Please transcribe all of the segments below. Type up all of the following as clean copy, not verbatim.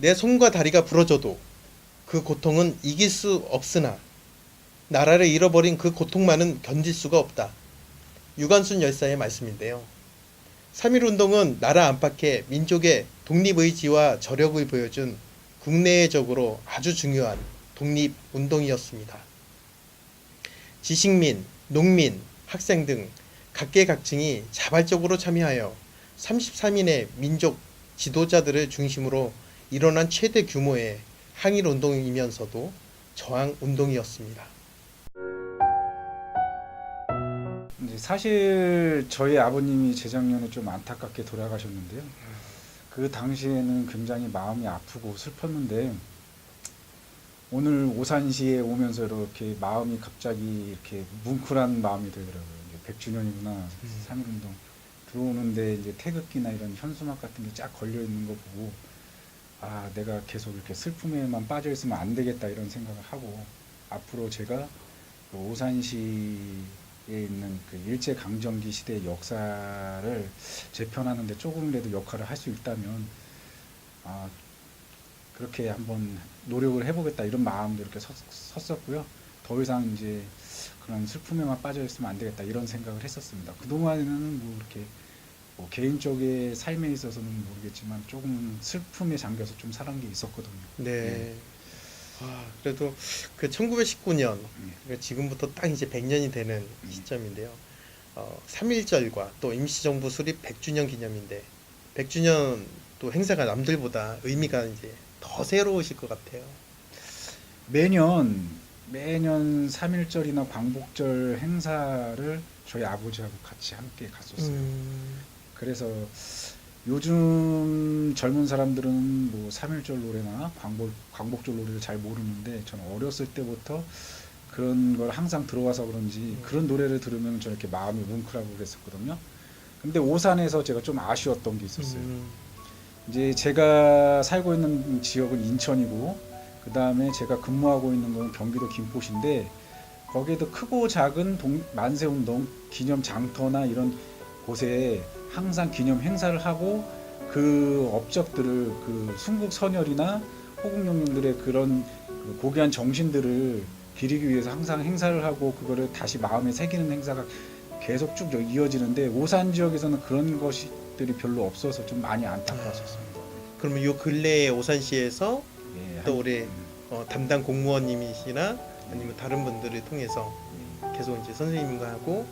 내 손과 다리가 부러져도 그 고통은 이길 수 없으나 나라를 잃어버린 그 고통만은 견딜 수가 없다. 유관순 열사의 말씀인데요. 3.1운동은 나라 안팎의 민족의 독립의지와 저력을 보여준 국내적으로 아주 중요한 독립운동이었습니다. 지식민, 농민, 학생 등 각계각층이 자발적으로 참여하여 33인의 민족 지도자들을 중심으로 일어난 최대 규모의 항일운동이면서도 저항운동이었습니다. 이제 사실 저희 아버님이 재작년에 좀 안타깝게 돌아가셨는데요. 그 당시에는 굉장히 마음이 아프고 슬펐는데 오늘 오산시에 오면서 이렇게 마음이 갑자기 이렇게 뭉클한 마음이 들더라고요. 이제 100주년이구나. 3.1운동 들어오는데 이제 태극기나 이런 현수막 같은 게 쫙 걸려 있는 거 보고 아, 내가 계속 이렇게 슬픔에만 빠져 있으면 안 되겠다 이런 생각을 하고 앞으로 제가 그 오산시에 있는 그 일제 강점기 시대의 역사를 재편하는 데 조금이라도 역할을 할 수 있다면 아, 그렇게 한번 노력을 해보겠다 이런 마음도 이렇게 섰었고요. 더 이상 이제 그런 슬픔에만 빠져 있으면 안 되겠다 이런 생각을 했었습니다. 그동안에는 뭐 이렇게 뭐 개인적인 삶에 있어서는 모르겠지만 조금 슬픔에 잠겨서 좀 살은 게 있었거든요. 네. 그래도 그 1919년, 지금부터 딱 이제 100년이 되는 시점인데요. 3.1절과 또 임시정부 수립 100주년 기념인데, 100주년 또 행사가 남들보다 의미가 이제 더 새로우실 것 같아요. 매년 3.1절이나 광복절 행사를 저희 아버지하고 같이 함께 갔었어요. 그래서 요즘 젊은 사람들은 뭐 3.1절 노래나 광복절 노래를 잘 모르는데 저는 어렸을 때부터 그런 걸 항상 들어와서 그런지 그런 노래를 들으면 저는 이렇게 마음이 뭉클하고 그랬었거든요. 근데 오산에서 제가 좀 아쉬웠던 게 있었어요. 이제 제가 살고 있는 지역은 인천이고 그 다음에 제가 근무하고 있는 건 경기도 김포시인데 거기에도 크고 작은 만세운동 기념 장터나 이런 곳에 항상 기념 행사를 하고 그 업적들을 그 순국선열이나 호국영령들의 그런 그 고귀한 정신들을 기리기 위해서 항상 행사를 하고 그거를 다시 마음에 새기는 행사가 계속 쭉 이어지는데 오산 지역에서는 그런 것들이 별로 없어서 좀 많이 안타까웠었습니다. 그러면 요 근래에 오산시에서 예, 또 우리 담당 공무원님이시나 아니면 다른 분들을 통해서 계속 이제 선생님과 하고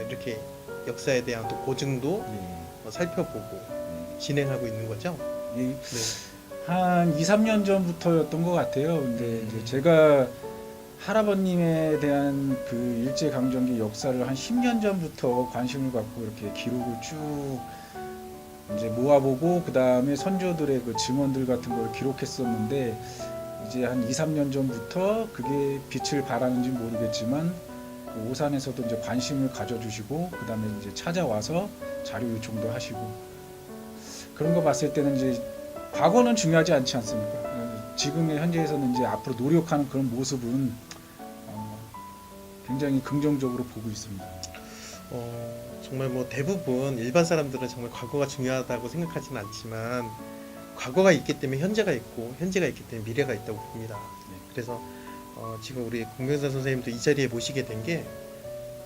이렇게 역사에 대한 또 고증도 살펴보고 진행하고 있는 거죠. 예, 네. 한 2, 3년 전부터였던 것 같아요. 근데 이제 제가 할아버님에 대한 그 일제강점기 역사를 한 10년 전부터 관심을 갖고 이렇게 기록을 쭉 이제 모아보고 그 다음에 선조들의 그 증언들 같은 걸 기록했었는데 이제 한 2, 3년 전부터 그게 빛을 발하는지 모르겠지만 그 오산에서도 이제 관심을 가져주시고 그 다음에 이제 찾아와서 자료 요청도 하시고 그런 거 봤을 때는 이제 과거는 중요하지 않지 않습니까? 지금의 현재에서는 이제 앞으로 노력하는 그런 모습은 굉장히 긍정적으로 보고 있습니다. 정말 뭐 대부분 일반 사람들은 정말 과거가 중요하다고 생각하지는 않지만 과거가 있기 때문에 현재가 있고 현재가 있기 때문에 미래가 있다고 봅니다. 그래서 지금 우리 공병선 선생님도 이 자리에 모시게 된 게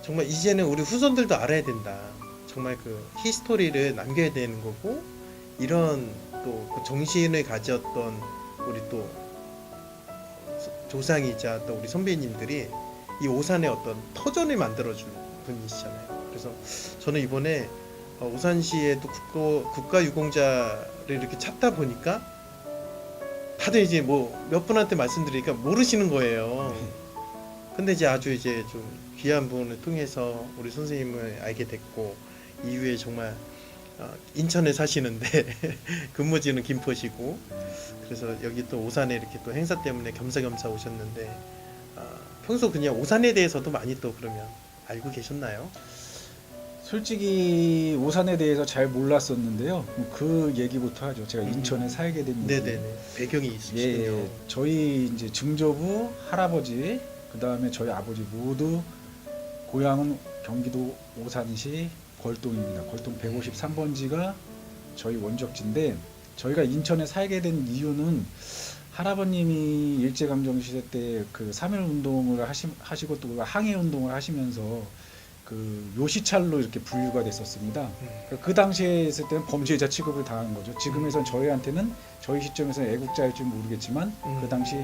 정말 이제는 우리 후손들도 알아야 된다. 정말 그 히스토리를 남겨야 되는 거고 이런 또 그 정신을 가졌던 우리 또 조상이자 또 우리 선배님들이 이 오산의 어떤 터전을 만들어준 분이시잖아요. 그래서 저는 이번에 오산시에도 국가유공자를 이렇게 찾다 보니까 다들 이제 뭐 몇 분한테 말씀드리니까 모르시는 거예요. 근데 이제 아주 이제 좀 귀한 분을 통해서 우리 선생님을 알게 됐고 이후에 정말 인천에 사시는데 근무지는 김포시고 그래서 여기 또 오산에 이렇게 또 행사 때문에 겸사겸사 오셨는데 평소 그냥 오산에 대해서도 많이 또 그러면 알고 계셨나요? 솔직히 오산에 대해서 잘 몰랐었는데요. 그 얘기부터 하죠. 제가 인천에 살게 된 이유. 네네네. 배경이 있으시군요. 예, 저희 이제 증조부, 할아버지, 그 다음에 저희 아버지 모두 고향은 경기도 오산시 걸동입니다. 걸동 153번지가 저희 원적지인데 저희가 인천에 살게 된 이유는 할아버님이 일제강점 시대 때 그 3.1 운동을 하시고 또 항해 운동을 하시면서 그 요시찰로 이렇게 분류가 됐었습니다. 그 당시에 있을 때는 범죄자 취급을 당한 거죠. 지금에선 저희한테는 저희 시점에서는 애국자일지 모르겠지만 그 당시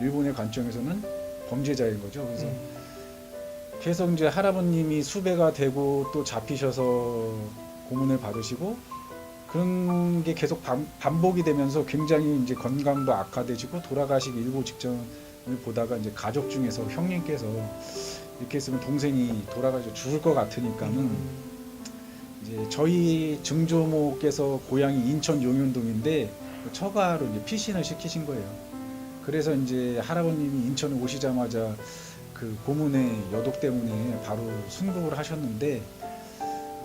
일본의 관점에서는 범죄자인 거죠. 그래서 계속 이제 할아버님이 수배가 되고 또 잡히셔서 고문을 받으시고 그런 게 계속 반복이 되면서 굉장히 이제 건강도 악화되시고 돌아가시기 일보 직전을 보다가 이제 가족 중에서 형님께서 이렇게 했으면 동생이 돌아가서 죽을 것 같으니까는 이제 저희 증조모께서 고향이 인천 용현동인데 처가로 이제 피신을 시키신 거예요. 그래서 이제 할아버님이 인천에 오시자마자 그 고문의 여독 때문에 바로 순국을 하셨는데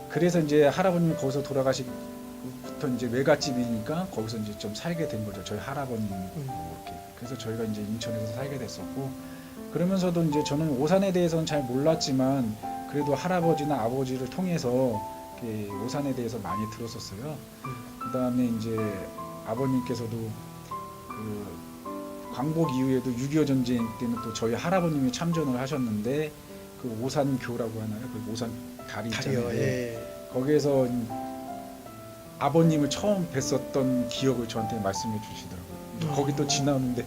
그래서 이제 할아버님이 거기서 돌아가시부터 이제 외갓집이니까 거기서 이제 좀 살게 된 거죠. 저희 할아버님 이렇게. 그래서 저희가 이제 인천에서 살게 됐었고 그러면서도 이제 저는 오산에 대해서는 잘 몰랐지만 그래도 할아버지나 아버지를 통해서 이렇게 오산에 대해서 많이 들었었어요. 그다음에 이제 아버님께서도 그 광복 이후에도 6.25 전쟁 때는 또 저희 할아버님이 참전을 하셨는데 그 오산교라고 하나요? 그 오산 다리 있잖아요. 예. 거기에서 아버님을 처음 뵀었던 기억을 저한테 말씀해 주시더라고요. 거기 또 지나오는데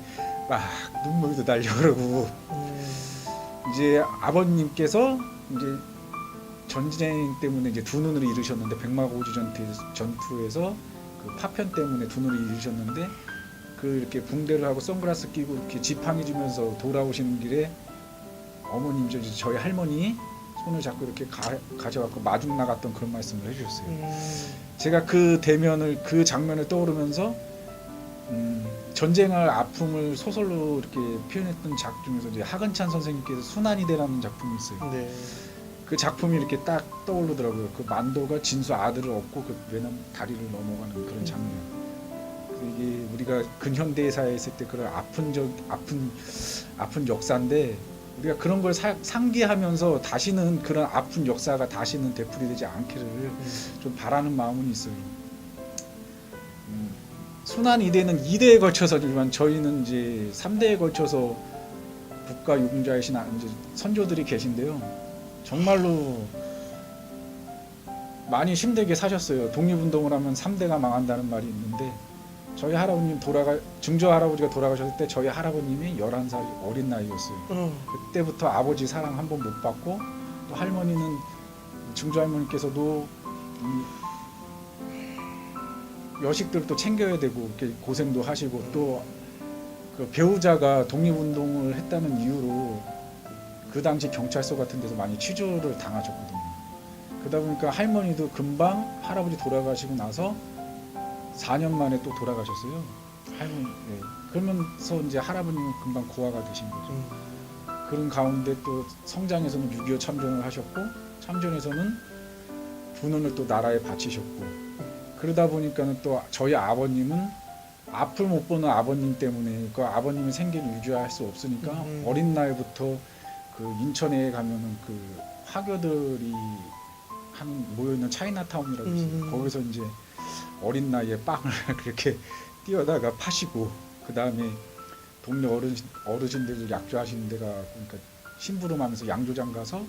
막 눈물도 날려 그러고 이제 아버님께서 이제 전쟁 때문에 이제 두 눈을 잃으셨는데 백마고지 전투에서 그 파편 때문에 두 눈을 잃으셨는데 그 이렇게 붕대를 하고 선글라스 끼고 이렇게 지팡이 주면서 돌아오시는 길에 어머님 저희 할머니 손을 잡고 이렇게 가져갖고 마중 나갔던 그런 말씀을 해주셨어요. 제가 그 대면을 그 장면을 떠오르면서 전쟁의 아픔을 소설로 이렇게 표현했던 작품 중에서 이제 하근찬 선생님께서 순환이대라는 작품이 있어요. 네. 그 작품이 이렇게 딱 떠오르더라고요. 그 만도가 진수 아들을 얻고 그 외남 다리를 넘어가는 그런 장면. 이게 우리가 근현대사에 있을 때 그런 아픈 역사인데 우리가 그런 걸 상기하면서 다시는 그런 아픈 역사가 다시는 되풀이되지 않기를 좀 바라는 마음은 있어요. 순환 이대는 2대에 걸쳐서지만 저희는 이제 3대에 걸쳐서 국가 유공자이신 이제 선조들이 계신데요. 정말로 많이 힘들게 사셨어요. 독립운동을 하면 3대가 망한다는 말이 있는데 저희 할아버님 증조 할아버지가 돌아가셨을 때 저희 할아버님이 11살 어린 나이였어요. 그때부터 아버지 사랑 한 번 못 받고 또 할머니는 증조 할머니께서도 여식들을 또 챙겨야 되고 이렇게 고생도 하시고 또 그 배우자가 독립운동을 했다는 이유로 그 당시 경찰서 같은 데서 많이 취조를 당하셨거든요. 그러다 보니까 할머니도 금방 할아버지 돌아가시고 나서 4년 만에 또 돌아가셨어요. 할머니. 네. 그러면서 이제 할아버님은 금방 고아가 되신 거죠. 그런 가운데 또 성장에서는 6.25 참전을 하셨고 참전에서는 두 눈을 또 나라에 바치셨고 그러다 보니까는 또 저희 아버님은 앞을 못 보는 아버님 때문에 그 아버님의 생계를 유지할 수 없으니까 어린 나이부터 그 인천에 가면은 그 화교들이 모여 있는 차이나타운이라고 있어요. 거기서 이제 어린 나이에 빵을 그렇게 뛰어다가 파시고 그 다음에 동네 어르신들 약주하시는 데가 그러니까 심부름하면서 양조장 가서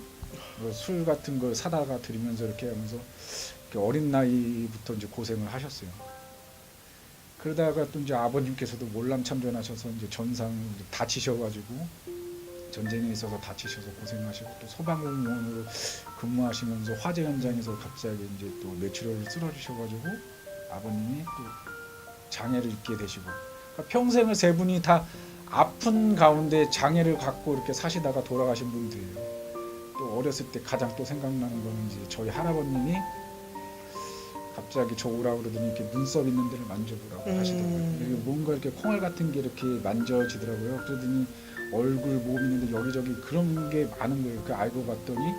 술 같은 걸 사다가 드리면서 이렇게 하면서 이렇게 어린 나이부터 이제 고생을 하셨어요. 그러다가 또 이제 아버님께서도 몰람 참전하셔서 이제 전상 다치셔가지고 전쟁에 있어서 다치셔서 고생하시고 또 소방공무원으로 근무하시면서 화재 현장에서 갑자기 이제 또 뇌출혈을 쓰러지셔가지고 아버님이 또 장애를 입게 되시고 그러니까 평생을 세 분이 다 아픈 가운데 장애를 갖고 이렇게 사시다가 돌아가신 분들이에요. 또 어렸을 때 가장 또 생각나는 거는 이제 저희 할아버님이 갑자기 저 오라 그러더니 이렇게 눈썹 있는 데를 만져보라고 하시더라고요. 뭔가 이렇게 콩알 같은 게 이렇게 만져지더라고요. 그러더니 얼굴, 몸 있는데 여기저기 그런 게 많은 거예요. 그 알고 봤더니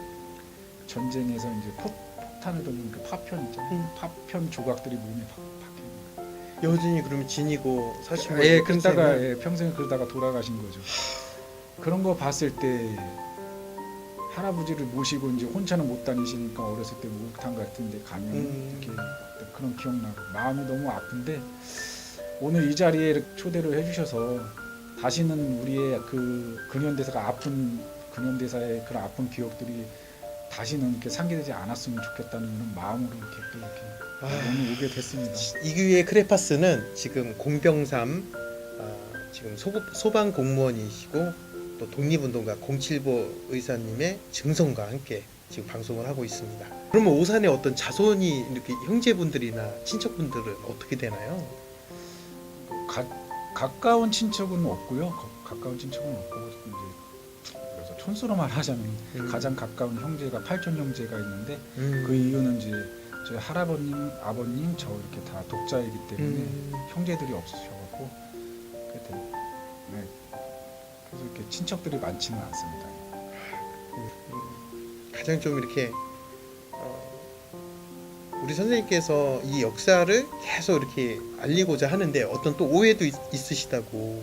전쟁에서 이제 폭탄을 던진 그 파편 있잖아요. 파편 조각들이 몸에 박혀 있는 거예요. 여진이 그러면 지니고 사신 거예요? 예, 그러다가 평생을 그러다가 돌아가신 거죠. 그런 거 봤을 때 할아버지를 모시고 이제 혼자는 못 다니시니까 어렸을 때 목욕탕 같은 데 가면 이렇게 그런 기억나고 마음이 너무 아픈데 오늘 이 자리에 이렇게 초대를 해주셔서 다시는 우리의 그 근현대사가 아픈 근현대사의 그런 아픈 기억들이 다시는 이렇게 상기되지 않았으면 좋겠다는 그런 마음으로 이렇게 또 이렇게 오늘 오게 됐습니다. 이규의 크레파스는 지금 공병삼 지금 소방 공무원이시고 또 독립운동가 075 의사님의 증손과 함께 지금 방송을 하고 있습니다. 그러면 오산에 어떤 자손이 이렇게 형제분들이나 친척분들은 어떻게 되나요? 가까운 친척은 없고요. 가까운 친척은 없고 이제 그래서 촌수로 말하자면 가장 가까운 형제가 8촌 형제가 있는데 그 이유는 이제 저희 할아버님, 아버님 저 이렇게 다 독자이기 때문에 형제들이 없으셔갖고 네. 그래서 이렇게 친척들이 많지는 않습니다. 가장 좀 이렇게 우리 선생님께서 이 역사를 계속 이렇게 알리고자 하는데 어떤 또 오해도 있으시다고.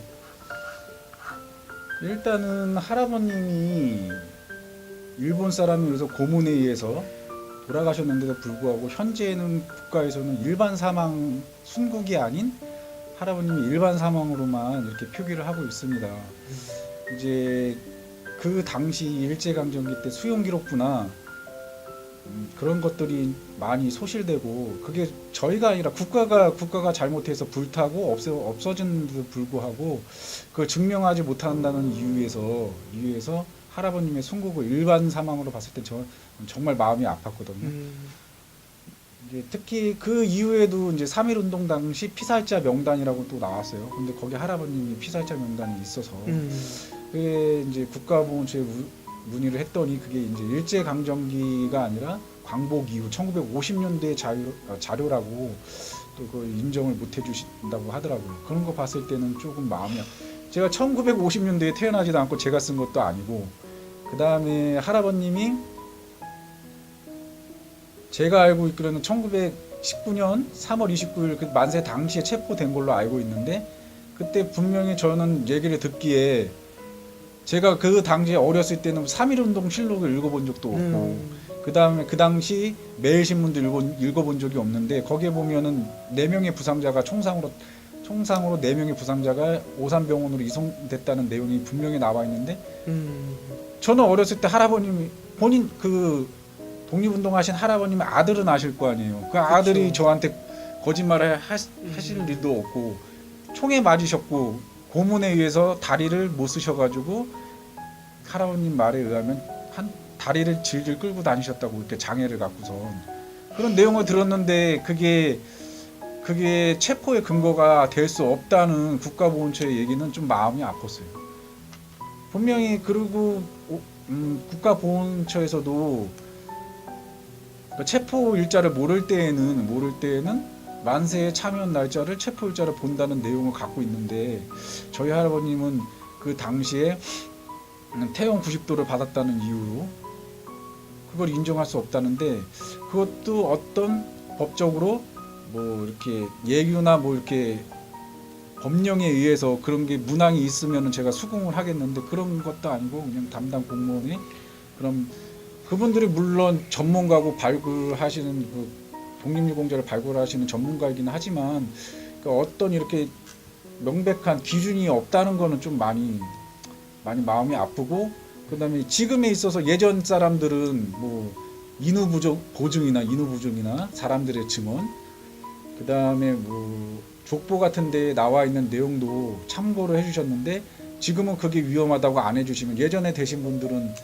일단은 할아버님이 일본 사람이어서 고문에 의해서 돌아가셨는데도 불구하고 현재는 국가에서는 일반 사망 순국이 아닌 할아버님이 일반 사망으로만 이렇게 표기를 하고 있습니다. 이제 그 당시 일제강점기 때 수용 기록부나 그런 것들이 많이 소실되고 그게 저희가 아니라 국가가 잘못해서 불타고 없어진데도 불구하고 그걸 증명하지 못한다는 이유에서 할아버님의 순국을 일반 사망으로 봤을 때 저 정말 마음이 아팠거든요. 이제 특히 그 이후에도 이제 3.1운동 당시 피살자 명단이라고 또 나왔어요. 근데 거기 할아버님이 피살자 명단이 있어서 그게 이제 국가보훈처에 문의를 했더니 그게 이제 일제강점기가 아니라 광복 이후 1950년대 자료라고 또 그걸 인정을 못 해주신다고 하더라고요. 그런 거 봤을 때는 조금 마음이 제가 1950년대에 태어나지도 않고 제가 쓴 것도 아니고 그 다음에 할아버님이 제가 알고 있기로는 1919년 3월 29일 그 만세 당시에 체포된 걸로 알고 있는데 그때 분명히 저는 얘기를 듣기에 제가 그 당시에 어렸을 때는 3.1운동 실록을 읽어본 적도 없고 그 다음에 그 당시 매일신문도 읽어본 적이 없는데 거기에 보면은 4명의 부상자가 총상으로 4명의 부상자가 오산병원으로 이송됐다는 내용이 분명히 나와 있는데 저는 어렸을 때 할아버님이 본인 그 독립운동 하신 할아버님의 아들은 아실 거 아니에요. 그 아들이 그쵸. 저한테 거짓말을 하실 일도 없고 총에 맞으셨고 고문에 의해서 다리를 못 쓰셔가지고 할아버님 말에 의하면 한 다리를 질질 끌고 다니셨다고 이렇게 장애를 갖고선 그런 내용을 들었는데 그게 체포의 근거가 될 수 없다는 국가보훈처의 얘기는 좀 마음이 아팠어요. 분명히 그리고 국가보훈처에서도 체포 일자를 모를 때에는 만세에 참여한 날짜를 체포 일자를 본다는 내용을 갖고 있는데 저희 할아버님은 그 당시에 태형 90도를 받았다는 이유로 그걸 인정할 수 없다는데 그것도 어떤 법적으로 뭐 이렇게 예규나 뭐 이렇게 법령에 의해서 그런 게 문항이 있으면은 제가 수긍을 하겠는데 그런 것도 아니고 그냥 담당 공무원이 그럼 그분들이 물론 전문가고 발굴하시는 그 독립유공자를 발굴하시는 전문가이긴 하지만 그러니까 어떤 이렇게 명백한 기준이 없다는 거는 좀 많이 마음이 아프고 그다음에 지금에 있어서 예전 사람들은 뭐 인후 보증이나 사람들의 증언 그다음에 뭐 족보 같은 데에 나와 있는 내용도 참고를 해주셨는데 지금은 그게 위험하다고 안 해주시면 예전에 되신 분들은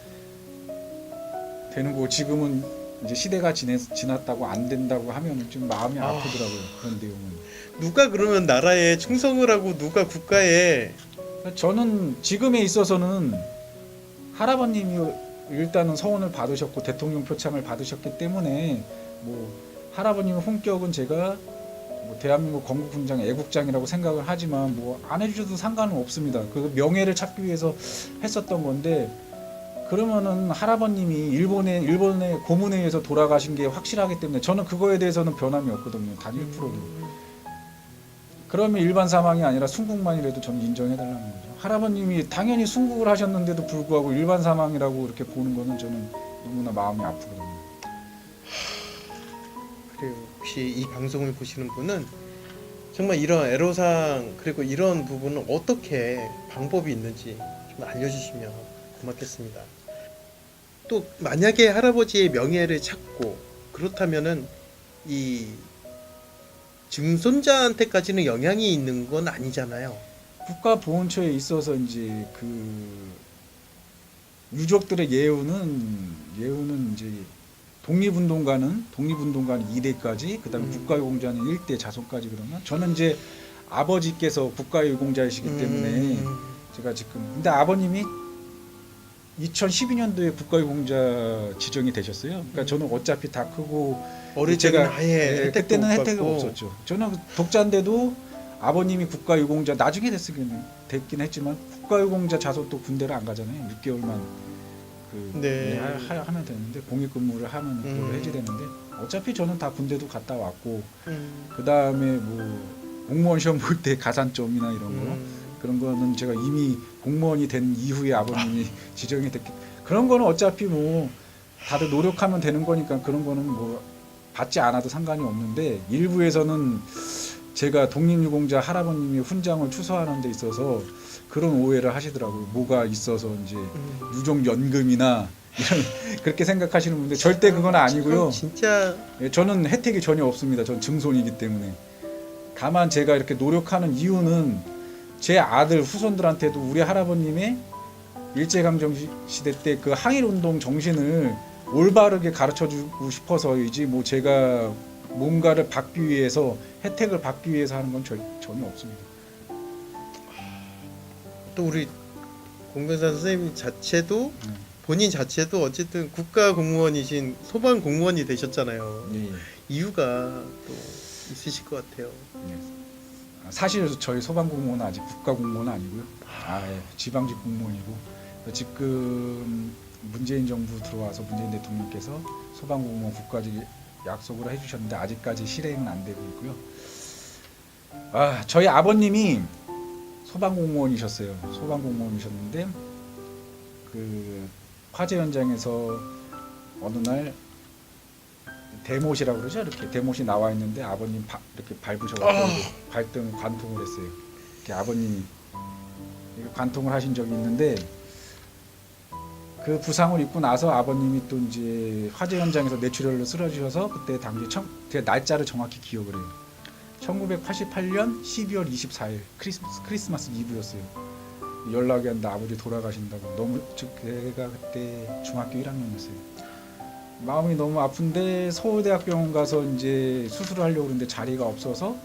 되는 거고 지금은 이제 시대가 지났다고 안 된다고 하면 좀 마음이 아프더라고요. 그런 내용은. 누가 그러면 나라에 충성을 하고 누가 국가에 저는 지금에 있어서는 할아버님이 일단은 서원을 받으셨고 대통령 표창을 받으셨기 때문에 뭐 할아버님의 품격은 제가 뭐 대한민국 건국훈장 애국장이라고 생각을 하지만 뭐 안 해주셔도 상관은 없습니다. 그 명예를 찾기 위해서 했었던 건데 그러면은 할아버님이 일본의 고문에 의해서 돌아가신 게 확실하기 때문에 저는 그거에 대해서는 변함이 없거든요. 단 1%도. 그러면 일반 사망이 아니라 순국만이라도 저는 인정해달라는 거죠. 할아버님이 당연히 순국을 하셨는데도 불구하고 일반 사망이라고 이렇게 보는 거는 저는 너무나 마음이 아프거든요. 그래요. 혹시 이 방송을 보시는 분은 정말 이런 애로사항 그리고 이런 부분은 어떻게 방법이 있는지 좀 알려주시면 고맙겠습니다. 또 만약에 할아버지의 명예를 찾고 그렇다면은 이 증손자한테까지는 영향이 있는 건 아니잖아요. 국가보훈처에 있어서 이제 그 유족들의 예우는 이제 독립운동가는 2대까지, 그다음에 국가유공자는 1대 자손까지. 그러면 저는 이제 아버지께서 국가유공자이시기 때문에 제가 지금, 근데 아버님이 2012년도에 국가유공자 지정이 되셨어요. 그러니까 저는 어차피 다 크고 어릴 때는 아예 혜택도 그때는 못 혜택이 받고. 없었죠. 저는 독자인데도 아버님이 국가유공자 나중에 됐긴 했지만 국가유공자 자손도 군대를 안 가잖아요. 6개월만 네. 하면 되는데 공익근무를 하면 그걸 해지되는데 어차피 저는 다 군대도 갔다 왔고 그 다음에 뭐 공무원 시험 볼 때 가산점이나 이런 거 그런 거는 제가 이미 공무원이 된 이후에 아버님이 지정이 됐기, 그런 거는 어차피 뭐 다들 노력하면 되는 거니까 그런 거는 뭐 받지 않아도 상관이 없는데, 일부에서는 제가 독립유공자 할아버님이 훈장을 추서하는 데 있어서 그런 오해를 하시더라고요. 뭐가 있어서 이제 유족연금이나 이런 그렇게 생각하시는 분들 절대 그건 아니고요. 진짜 예, 저는 혜택이 전혀 없습니다. 전 증손이기 때문에. 다만 제가 이렇게 노력하는 이유는 제 아들 후손들한테도 우리 할아버님의 일제강점 시대 때 그 항일운동 정신을 올바르게 가르쳐주고 싶어서이지 뭐 제가 뭔가를 받기 위해서, 혜택을 받기 위해서 하는 건 전혀 없습니다. 또 우리 공병사 선생님 자체도 본인 자체도 어쨌든 국가 공무원이신 소방 공무원이 되셨잖아요. 예, 예. 이유가 또 있으실 것 같아요. 예. 사실 저희 소방공무원은 아직 국가공무원은 아니고요. 예. 지방직 공무원이고, 지금 문재인 정부 들어와서 문재인 대통령께서 소방공무원 국가직 약속을 해주셨는데 아직까지 실행은 안 되고 있고요. 저희 아버님이 소방공무원이셨어요. 소방공무원이셨는데 그 화재 현장에서 어느 날 대못이라고 그러죠. 이렇게 대못이 나와 있는데 아버님 이렇게 밟으셔가지고 발등 관통을 했어요. 이렇게 아버님이 관통을 하신 적이 있는데, 그 부상을 입고 나서 아버님이 또 이제 화재 현장에서 뇌출혈로 쓰러지셔서 그때 당시 제가 날짜를 정확히 기억을 해요. 1988년 12월 24일 크리스마스 이브였어요. 연락이 왔는데 아버지 돌아가신다고. 너무 제가 그때 중학교 1학년이었어요. 마음이 너무 아픈데 서울대학병원 가서 이제 수술을 하려고 그러는데 자리가 없어서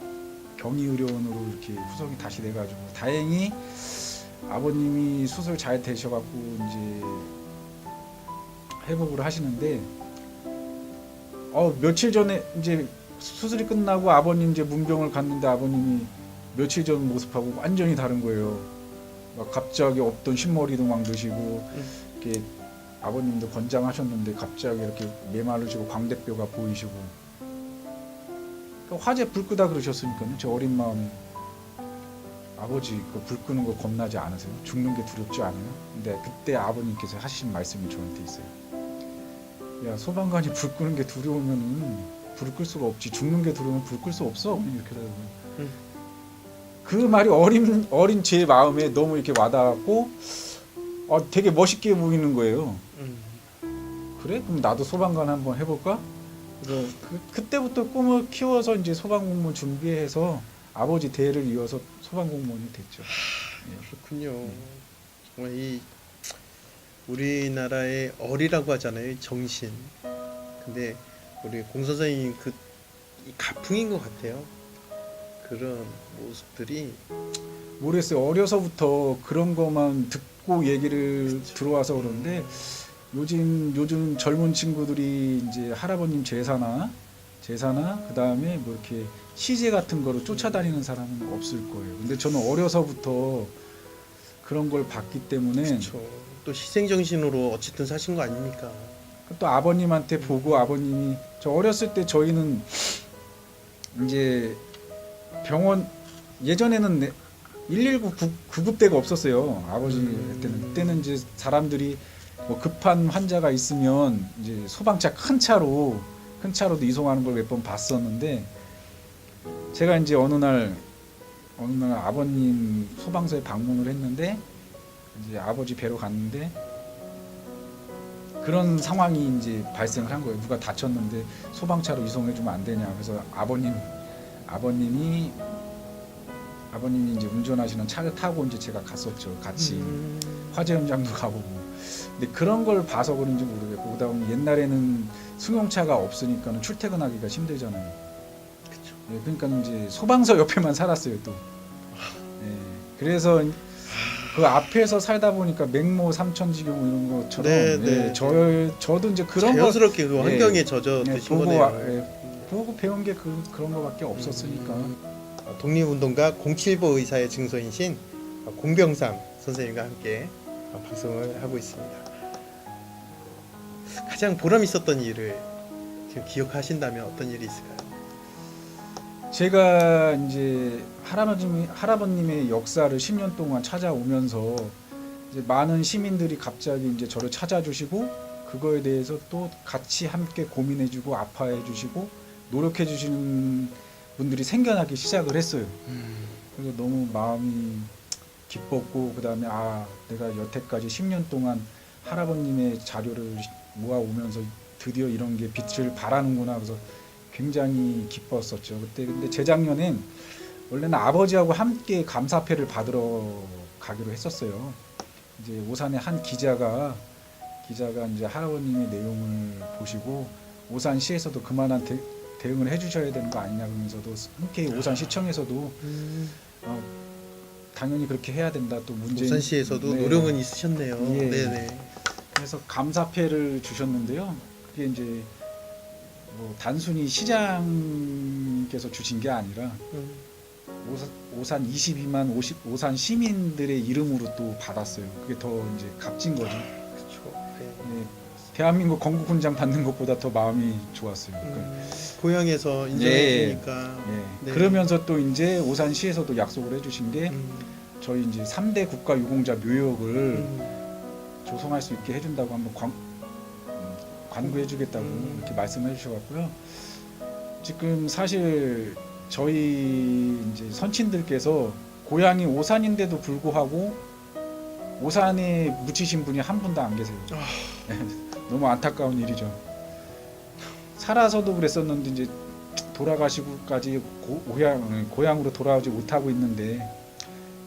경희의료원으로 이렇게 후송이 다시 돼가지고 다행히 아버님이 수술 잘 되셔갖고 이제 회복을 하시는데, 며칠 전에 이제 수술이 끝나고 아버님 이제 문병을 갔는데 아버님이 며칠 전 모습하고 완전히 다른 거예요. 막 갑자기 없던 흰머리도 막 드시고 이렇게 아버님도 건장하셨는데 갑자기 이렇게 메마르시고 광대뼈가 보이시고, 그러니까 화재 불 끄다 그러셨으니까요. 제 어린 마음에 아버지 그 불 끄는 거 겁나지 않으세요? 죽는 게 두렵지 않아요? 근데 그때 아버님께서 하신 말씀이 저한테 있어요. 야, 소방관이 불 끄는 게 두려우면은 불을 끌 수가 없지. 죽는 게 두려우면 불 끌 수 없어. 이렇게 하더라고요. 그 말이 어린 제 마음에 너무 이렇게 와닿았고, 되게 멋있게 보이는 거예요. 그래? 그럼 나도 소방관 한번 해볼까? 그래서 그때부터 꿈을 키워서 이제 소방공무원 준비해서 아버지 대를 이어서 소방공무원이 됐죠. 그렇군요. 정말 이 우리나라의 어리라고 하잖아요, 정신. 근데 우리 공 선생님 이 가풍인 것 같아요. 그런 모습들이 모르겠어요. 어려서부터 그런 것만 듣고 얘기를 들어와서 그러는데 요즘 젊은 친구들이 이제 할아버님 제사나 그 다음에 뭐 이렇게 시제 같은 거로 쫓아다니는 사람은 없을 거예요. 근데 저는 어려서부터 그런 걸 봤기 때문에. 그렇죠. 또 희생정신으로 어쨌든 사신 거 아닙니까? 또 아버님한테 보고 아버님이, 저 어렸을 때 저희는 이제 병원 예전에는 119 구급대가 없었어요. 아버지 때는. 그때는 이제 사람들이 뭐 급한 환자가 있으면 이제 소방차 큰 차로도 이송하는 걸 몇 번 봤었는데, 제가 이제 어느 날 아버님 소방서에 방문을 했는데, 이제 아버지 뵈러 갔는데 그런 상황이 이제 발생을 한 거예요. 누가 다쳤는데 소방차로 이송해 주면 안 되냐. 그래서 아버님이 이제 운전하시는 차를 타고 이제 제가 갔었죠. 같이 화재 현장도 가보고. 근데 그런 걸 봐서 그런지 모르겠고, 그다음 옛날에는 승용차가 없으니까는 출퇴근하기가 힘들잖아요. 그쵸. 예, 그러니까 이제 소방서 옆에만 살았어요 또. 예, 그래서 그 앞에서 살다 보니까 맹모 삼천지경 이런 것처럼, 네, 예, 네. 저도 이제 그런 거 자연스럽게 그 환경에 예, 젖어드신 보고 거네요. 보고 배운 게 그런 거밖에 없었으니까. 독립운동가 075 의사의 증서이신 공병삼 선생님과 함께 방송을 하고 있습니다. 가장 보람 있었던 일을 지금 기억하신다면 어떤 일이 있을까요? 제가 이제 할아버님의 역사를 10년 동안 찾아오면서 이제 많은 시민들이 갑자기 이제 저를 찾아주시고, 그거에 대해서 또 같이 함께 고민해주고 아파해주시고 노력해주시는 분들이 생겨나기 시작을 했어요. 그래서 너무 마음이 기뻤고, 그 다음에 내가 여태까지 10년 동안 할아버님의 자료를 모아오면서 드디어 이런 게 빛을 발하는구나. 그래서 굉장히 기뻤었죠. 근데 재작년엔 원래는 아버지하고 함께 감사패를 받으러 가기로 했었어요. 이제 오산의 한 기자가 이제 할아버님의 내용을 보시고 오산시에서도 그만한 대응을 해주셔야 되는 거 아니냐 그러면서도, 흔쾌히 오산시청에서도 당연히 그렇게 해야 된다. 또 문재인 오산시에서도 네. 노력은 있으셨네요. 예. 네네. 그래서 감사패를 주셨는데요. 그게 이제 뭐 단순히 시장님께서 주신 게 아니라 오산 22만 오산 시민들의 이름으로 또 받았어요. 그게 더 이제 값진 거죠. 그렇죠. 네. 예, 대한민국 건국훈장 받는 것보다 더 마음이 좋았어요. 고향에서 인정해주니까. 예. 네. 그러면서 또 이제 오산시에서도 약속을 해주신 게 저희 이제 3대 국가유공자 묘역을 조성할 수 있게 해준다고 한번 관구해주겠다고 이렇게 말씀해 주셔갖고요. 지금 사실 저희 이제 선친들께서 고향이 오산인데도 불구하고 오산에 묻히신 분이 한 분도 안 계세요. 너무 안타까운 일이죠. 살아서도 그랬었는데 이제 돌아가시고까지 고향으로 돌아오지 못하고 있는데,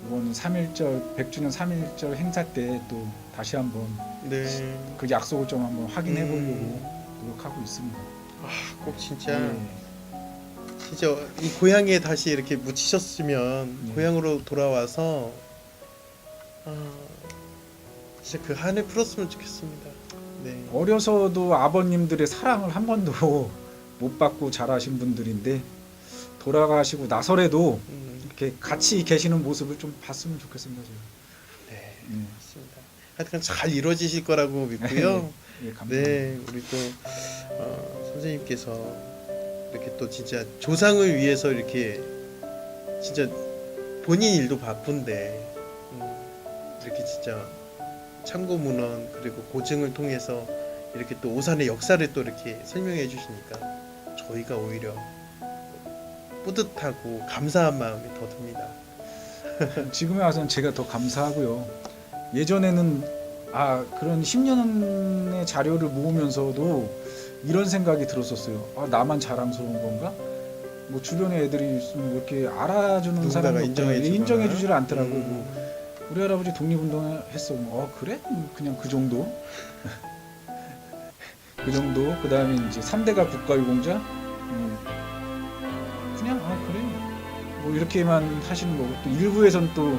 이번 3.1절 100주년 3.1절 행사 때 또 다시 한번 네. 그 약속을 좀 한번 확인해 보려고 노력하고 있습니다. 꼭 진짜 네. 진짜 이 고향에 다시 이렇게 묻히셨으면 고향으로 돌아와서 진짜 그 한을 풀었으면 좋겠습니다. 네. 어려서도 아버님들의 사랑을 한 번도 못 받고 자라신 분들인데, 돌아가시고 나서라도 이렇게 같이 계시는 모습을 좀 봤으면 좋겠습니다. 제가. 네, 맞습니다. 하여튼 잘 이루어지실 거라고 믿고요. 예, 감사합니다. 네, 우리 또 선생님께서 이렇게 또 진짜 조상을 위해서 이렇게 진짜 본인 일도 바쁜데 이렇게 진짜 참고 문헌 그리고 고증을 통해서 이렇게 또 오산의 역사를 또 이렇게 설명해 주시니까 저희가 오히려 뿌듯하고 감사한 마음이 더 듭니다. 지금에 와서는 제가 더 감사하고요. 예전에는 그런 10년의 자료를 모으면서도 이런 생각이 들었었어요. 나만 자랑스러운 건가? 뭐 주변에 애들이 있으면 이렇게 알아주는 사람이 인정해 주질 않더라고요. 뭐 우리 할아버지 독립운동 했어. 그래? 그냥 그 정도. 그 정도. 그 다음에 이제 3대가 국가유공자. 그냥 그래. 뭐 이렇게만 하시는 거고, 또 일부에서는 또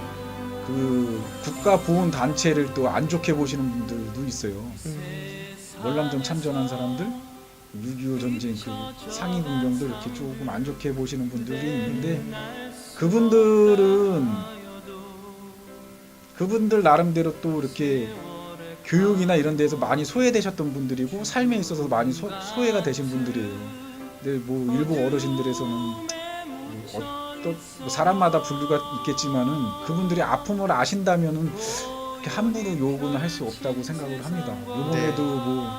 그 국가 보훈 단체를 또 안 좋게 보시는 분들도 있어요. 월남전 참전한 사람들, 6.25 전쟁 그 상위 군병들 이렇게 조금 안 좋게 보시는 분들이 있는데, 그분들 나름대로 또 이렇게 교육이나 이런 데서 많이 소외되셨던 분들이고, 삶에 있어서 많이 소외가 되신 분들이에요. 근데 뭐 일부 어르신들에서는 또뭐 사람마다 분류가 있겠지만은 그분들이 아픔을 아신다면은 이렇게 함부로 욕은 할 수 없다고 생각을 합니다. 이번에도 뭐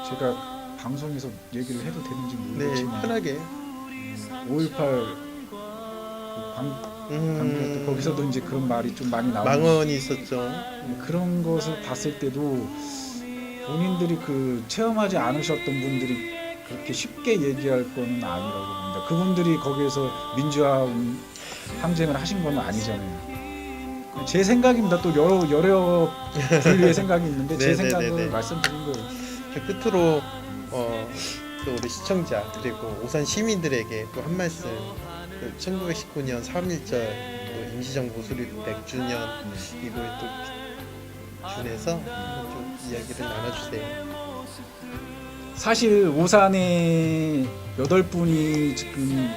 제가 방송에서 얘기를 해도 되는지 네, 모르겠지만 편하게. 5.18 광주 거기서도 이제 그런 말이 좀 많이 나오는 망언이 있었죠. 그런 것을 봤을 때도 본인들이 그 체험하지 않으셨던 분들이 그렇게 쉽게 얘기할 거는 아니라고 봅니다. 그분들이 거기에서 민주화 항쟁을 하신 건 아니잖아요. 제 생각입니다. 또 여러 분류의 생각이 있는데 제 생각을 말씀드린 거예요. 끝으로 또 우리 시청자 그리고 오산 시민들에게 또 한 말씀. 1919년 3.1절 또 임시정부 수립 100주년 이거에 또 준해서 좀 이야기를 나눠주세요. 사실 오산에 8분이 지금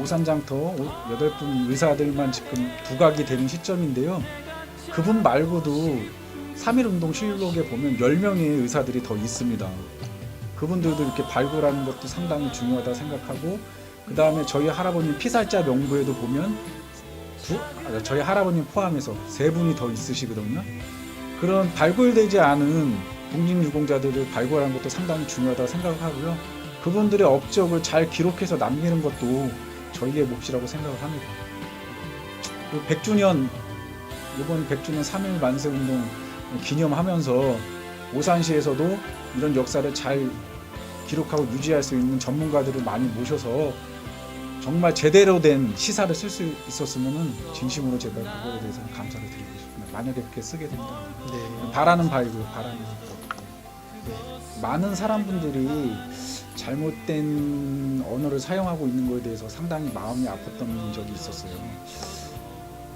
오산장터 8분 의사들만 지금 부각이 되는 시점인데요. 그분 말고도 3.1운동 실록에 보면 10명의 의사들이 더 있습니다. 그분들도 이렇게 발굴하는 것도 상당히 중요하다 생각하고, 그 다음에 저희 할아버님 피살자 명부에도 보면 저희 할아버님 포함해서 3분이 더 있으시거든요. 그런 발굴되지 않은 독립유공자들을 발굴하는 것도 상당히 중요하다고 생각을 하고요. 그분들의 업적을 잘 기록해서 남기는 것도 저희의 몫이라고 생각을 합니다. 그리고 100주년, 이번 100주년 3.1 만세운동 기념하면서 오산시에서도 이런 역사를 잘 기록하고 유지할 수 있는 전문가들을 많이 모셔서 정말 제대로 된 시사를 쓸 수 있었으면 진심으로 제가 그거에 대해서는 감사를 드리고 싶습니다. 만약에 그렇게 쓰게 된다면. 네. 바라는 바이고 바라는 많은 사람분들이 잘못된 언어를 사용하고 있는 것에 대해서 상당히 마음이 아팠던 적이 있었어요.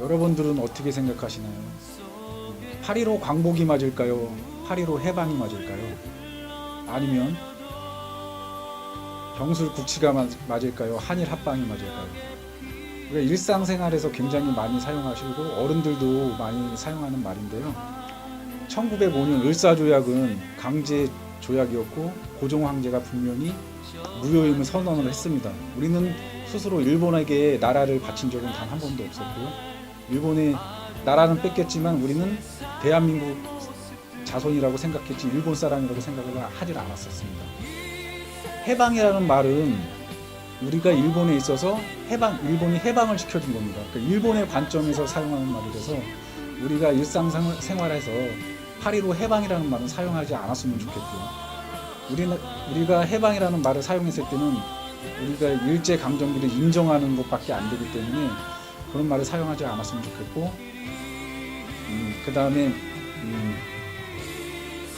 여러분들은 어떻게 생각하시나요? 8.15 광복이 맞을까요? 8.15 해방이 맞을까요? 아니면 병술 국치가 맞을까요? 한일 합방이 맞을까요? 우리가 일상생활에서 굉장히 많이 사용하시고 어른들도 많이 사용하는 말인데요. 1905년 을사조약은 강제 조약이었고 고종 황제가 분명히 무효임을 선언을 했습니다. 우리는 스스로 일본에게 나라를 바친 적은 단 한 번도 없었고요. 일본의 나라는 뺏겼지만 우리는 대한민국 자손이라고 생각했지 일본 사람이라고 생각을 하질 않았었습니다. 해방이라는 말은 우리가 일본에 있어서 일본이 해방을 시켜준 겁니다. 그러니까 일본의 관점에서 사용하는 말이라서 우리가 일상생활에서 8.15 해방이라는 말은 사용하지 않았으면 좋겠고요. 우리가 해방이라는 말을 사용했을 때는 우리가 일제강점기를 인정하는 것밖에 안 되기 때문에 그런 말을 사용하지 않았으면 좋겠고, 그 다음에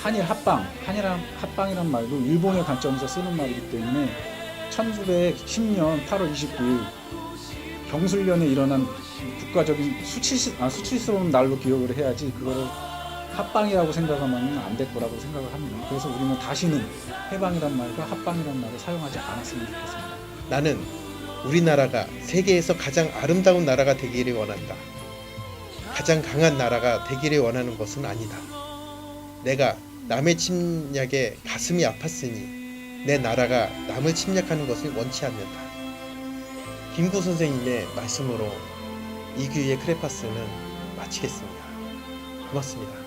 한일 합방이란 말도 일본의 관점에서 쓰는 말이기 때문에 1910년 8월 29일 경술련에 일어난 국가적인 수치스러운 날로 기억을 해야지 그거를 합방이라고 생각하면 안 될 거라고 생각을 합니다. 그래서 우리는 다시는 해방이란 말과 합방이란 말을 사용하지 않았으면 좋겠습니다. 나는 우리나라가 세계에서 가장 아름다운 나라가 되기를 원한다. 가장 강한 나라가 되기를 원하는 것은 아니다. 내가 남의 침략에 가슴이 아팠으니 내 나라가 남을 침략하는 것을 원치 않는다. 김구 선생님의 말씀으로 이규희의 크레파스는 마치겠습니다. 고맙습니다.